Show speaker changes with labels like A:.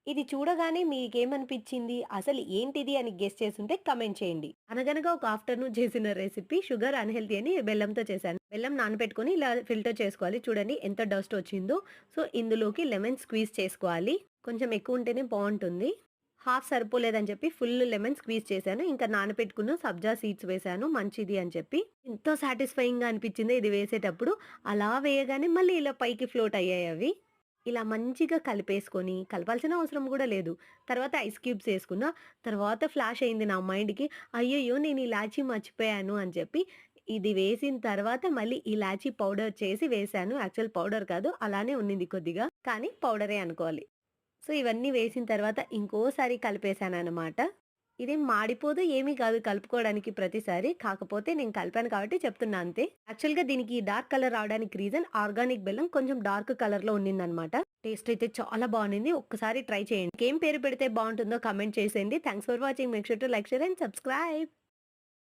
A: ఇది చూడగానే మీకేమనిపిచ్చింది? అసలు ఏంటిది అని గెస్ చేసుంటే కామెంట్ చేయండి. అనగనగా ఒక ఆఫ్టర్‌నూన్ చేసిన రెసిపీ షుగర్ అన్‌హెల్తీ అని బెల్లంతో చేశాను. బెల్లం నానబెట్టుకొని ఇలా ఫిల్టర్ చేసుకోవాలి. చూడండి ఎంత డస్ట్ వచ్చిందో. సో, ఇందులోకి లెమన్ స్క్వీజ్ చేసుకోవాలి. కొంచెం ఎక్కువుంటేనే బావుంటుంది. హాఫ్ సరిపోలేదని చెప్పి ఫుల్ లెమన్ స్క్వీజ్ చేశాను. ఇంకా నానబెట్టుకున్న సబ్జా సీడ్స్ వేశాను మంచిది అని చెప్పి. ఎంతో సాటిస్ఫైయింగ్‌గా అనిపిచ్చిందో ఇది వేసేటప్పుడు. అలా వేయగానే మళ్ళీ ఇలా పైకి ఫ్లోట్ అయ్యాయవి. ఇలా మంచిగా కలిపేసుకొని, కలపాల్సిన అవసరం గూడా లేదు. తర్వాత ఐస్ క్యూబ్స్ ఏసుకున్నా. తర్వాత ఫ్లాష్ అయింది నా మైండ్‌కి. అయ్యయ్యో! నేను ఇలాచీ మర్చిపోయాను అని చెప్పి, ఇది వేసిన తర్వాత మళ్ళీ ఇలాచీ పౌడర్ చేసి వేశాను. యాక్చువల్ పౌడర్ కాదు. అలానే ఉన్నింది కొద్దిగా. కానీ పౌడరే అనుకోవాలి. సో, ఇవన్నీ వేసిన తర్వాత ఇంకోసారి కలిపేశాననమాట. ఇదేం మాడిపోదు ఏమీ కాదు కలుపుకోవడానికి ప్రతిసారి. కాకపోతే నేను కలిపాను కాబట్టి చెప్తున్నా అంతే. యాక్చువల్‌గా దీనికి డార్క్ కలర్ రావడానికి రీజన్ ఆర్గానిక్ బెల్లం కొంచెం డార్క్ కలర్‌లో ఉన్నిందనమాట. టేస్ట్ అయితే చాలా బావునింది. ఒక్కసారి ట్రై చేయండి. ఇంకేం పేరు పెడితే బావుంటుందో కామెంట్ చేసేయండి. Thanks for watching. Make sure to like, share and subscribe.